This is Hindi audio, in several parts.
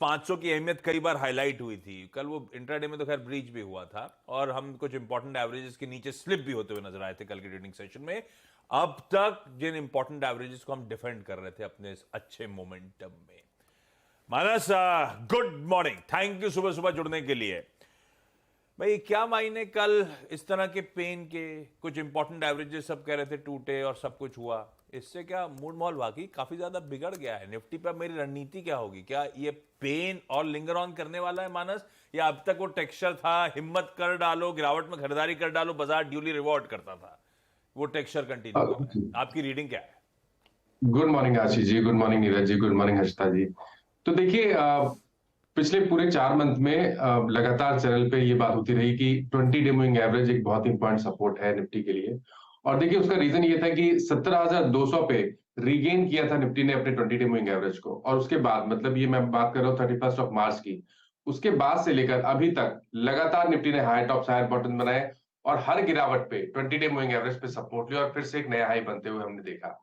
500 की अहमियत कई बार हाईलाइट हुई थी। कल वो इंट्राडे में तो खैर ब्रीच भी हुआ था और हम कुछ इंपॉर्टेंट एवरेजेस के नीचे स्लिप भी होते हुए नजर आए थे कल के ट्रेडिंग सेशन में। अब तक जिन इंपॉर्टेंट एवरेजेस को हम डिफेंड कर रहे थे अपने इस अच्छे मोमेंटम में। मानस, गुड मॉर्निंग, थैंक यू सुबह सुबह जुड़ने के लिए। भाई क्या मायने कल इस तरह के पेन के, कुछ इंपॉर्टेंट एवरेजेस सब कह रहे थे टूटे और सब कुछ हुआ, इससे क्या मूड माहौल वाकई काफी ज्यादा बिगड़ गया है? निफ्टी पर मेरी रणनीति क्या होगी? क्या ये पेन और लिंगर ऑन करने वाला है मानस, या अब तक वो टेक्सचर था, हिम्मत कर डालो, गिरावट में खरीदारी कर डालो, बाजार ड्यूली रिवॉर्ड करता था, वो टेक्सचर कंटिन्यू कर रहा है? आपकी रीडिंग क्या है? Good morning Ashish ji, good morning Neeraj ji, good morning Harshita जी। तो देखिए, पिछले पूरे 4 मंथ में लगातार चैनल पे ये बात होती रही कि 20 डे मूविंग एवरेज एक बहुत इंपॉर्टेंट सपोर्ट है निफ्टी के लिए। और देखिए, उसका रीजन ये था कि 17,200 पे रीगेन किया था निफ्टी ने अपने 20 डे मूविंग एवरेज को, और उसके बाद मतलब ये मैं बात कर रहा हूँ 31 मार्च की। उसके बाद से लेकर अभी तक लगातार निफ्टी ने हाई टॉप हायर बॉटम बनाए और हर गिरावट पे 20 डे मूविंग एवरेज पे सपोर्ट लिया और फिर से एक नया हाई बनते हुए हमने देखा।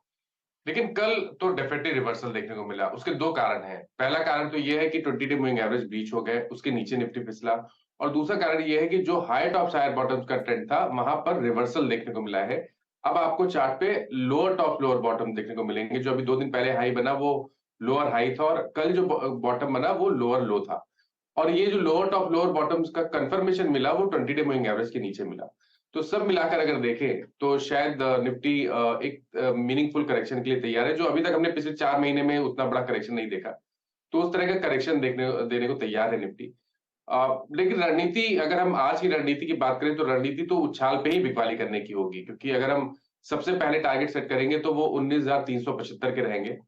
लेकिन कल तो डेफिनेटली रिवर्सल देखने को मिला। उसके दो कारण हैं। पहला कारण तो यह है कि 20 डे मूविंग एवरेज ब्रीच हो गए, उसके नीचे निफ्टी फिसला। और दूसरा कारण यह है कि जो हाई टॉप हायर बॉटम्स का ट्रेंड था, वहां पर रिवर्सल देखने को मिला है। अब आपको चार्ट पे लोअर टॉप लोअर बॉटम देखने को मिलेंगे। जो अभी 2 दिन पहले हाई बना वो लोअर हाई था, और कल जो बॉटम बना वो लोअर लो था। और ये जो लोअर टॉप लोअर बॉटम्स का कंफर्मेशन मिला वो 20 डे मूविंग एवरेज के नीचे मिला। तो सब मिलाकर अगर देखें तो शायद निफ्टी एक मीनिंगफुल करेक्शन के लिए तैयार है, जो अभी तक हमने पिछले 4 महीने में उतना बड़ा करेक्शन नहीं देखा। तो उस तरह का करेक्शन देखने देने को तैयार है निफ्टी। लेकिन रणनीति, अगर हम आज की रणनीति की बात करें तो रणनीति तो उछाल पे ही बिकवाली करने की होगी, क्योंकि अगर हम सबसे पहले टारगेट सेट करेंगे तो वो 19,375 के रहेंगे।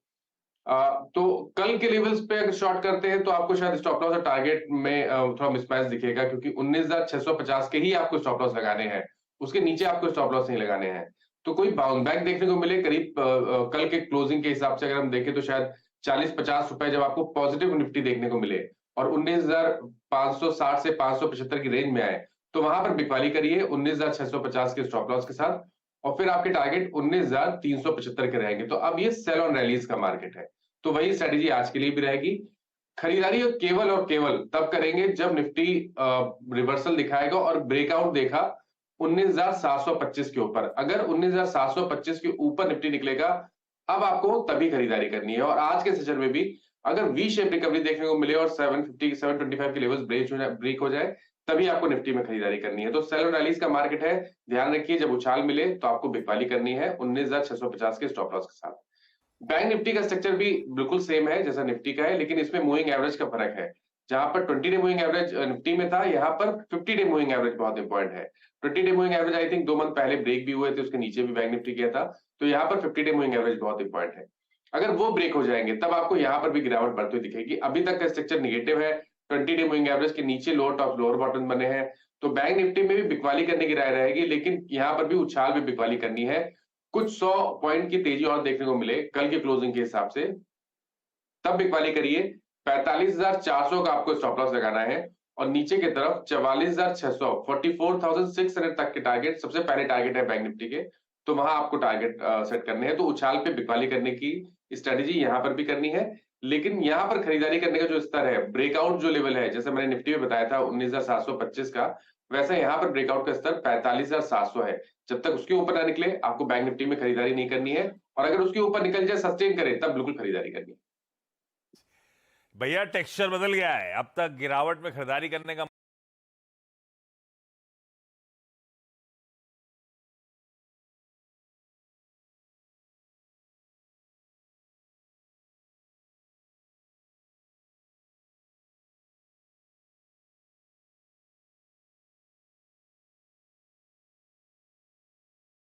तो कल के लेवल्स पे अगर शॉर्ट करते हैं तो आपको शायद स्टॉप लॉस और टारगेट में थोड़ा मिसमैच दिखेगा, क्योंकि 19,650 के ही आपको स्टॉप लॉस लगाने हैं। उसके नीचे आपको स्टॉप लॉस नहीं लगाने हैं। तो कोई बाउंस बैक देखने को मिले करीब कल के क्लोजिंग के हिसाब से अगर हम देखें तो शायद 40-50 रुपए जब आपको पॉजिटिव निफ्टी देखने को मिले और 19,560 से 575 की रेंज में आए, तो वहां पर बिकवाली करिए 19,650 के स्टॉप लॉस के साथ। और फिर आपके टारगेट 19,375 के रहेंगे। तो अब ये सेल ऑन रैलीज का मार्केट है, तो वही स्ट्रेटेजी आज के लिए भी रहेगी। खरीदारी और केवल तब करेंगे जब निफ्टी रिवर्सल दिखाएगा और ब्रेकआउट देखा 19,725 के ऊपर। अगर 19,725 के ऊपर निफ्टी निकलेगा, अब आपको तभी खरीदारी करनी है। और आज के सेशन में भी अगर वी शेप रिकवरी देखने को मिले और 750 725 के लेवल्स ब्रेक हो जाए, तभी आपको निफ्टी में खरीदारी करनी है। तो सेल और रैलीज का मार्केट है। ध्यान रखिए, जब उछाल मिले तो आपको बिकवाली करनी है 19,650 के स्टॉप लॉस के साथ। बैंक निफ्टी का स्ट्रक्चर भी बिल्कुल सेम है जैसा निफ्टी का है, लेकिन इसमें मूविंग एवरेज का फर्क है। जहां पर 20 डे मूविंग एवरेज निफ्टी में था, यहाँ पर 50 डे मूविंग एवरेज बहुत इंपॉर्टेंट है। 20 day moving average I think 2 month पहले ब्रेक भी हुए थे, उसके नीचे भी बैंक निफ्टी गया था। तो यहाँ पर 50 डे मूविंग एवरेज बहुत इंपॉर्टेंट है। अगर वो ब्रेक हो जाएंगे तब आपको यहाँ पर भी गिरावट बढ़ती हुई दिखेगी। अभी तक का स्ट्रक्चर निगेटिव है। 20 डे मूविंग एवरेज के नीचे लोअर टॉप लोअर बॉटम बने हैं। तो बैंक निफ्टी में भी बिकवाली करने की राय रहेगी, लेकिन यहाँ पर भी उछाल भी बिकवाली करनी है। कुछ 100 पॉइंट की तेजी और देखने को मिले कल के क्लोजिंग के हिसाब से, तब बिकवाली करिए। 45,400 का आपको स्टॉप लॉस लगाना है और नीचे की तरफ 44,600 44,600 तक के टारगेट सबसे पहले टारगेट है बैंक निफ्टी के। तो वहां आपको टारगेट सेट करने हैं। तो उछाल पे बिकवाली करने की स्ट्रेटेजी यहां पर भी करनी है। लेकिन यहां पर खरीदारी करने का जो स्तर है, ब्रेकआउट जो लेवल है, जैसे मैंने निफ्टी में बताया था 19,725 का, वैसे यहां पर ब्रेकआउट का स्तर 45,700 है। जब तक उसके ऊपर ना निकले आपको बैंक निफ्टी में खरीदारी नहीं करनी है। और अगर उसके ऊपर निकल जाए, सस्टेन करे, तब बिल्कुल खरीदारी करनी है। भैया टेक्सचर बदल गया है। अब तक गिरावट में खरीदारी करने का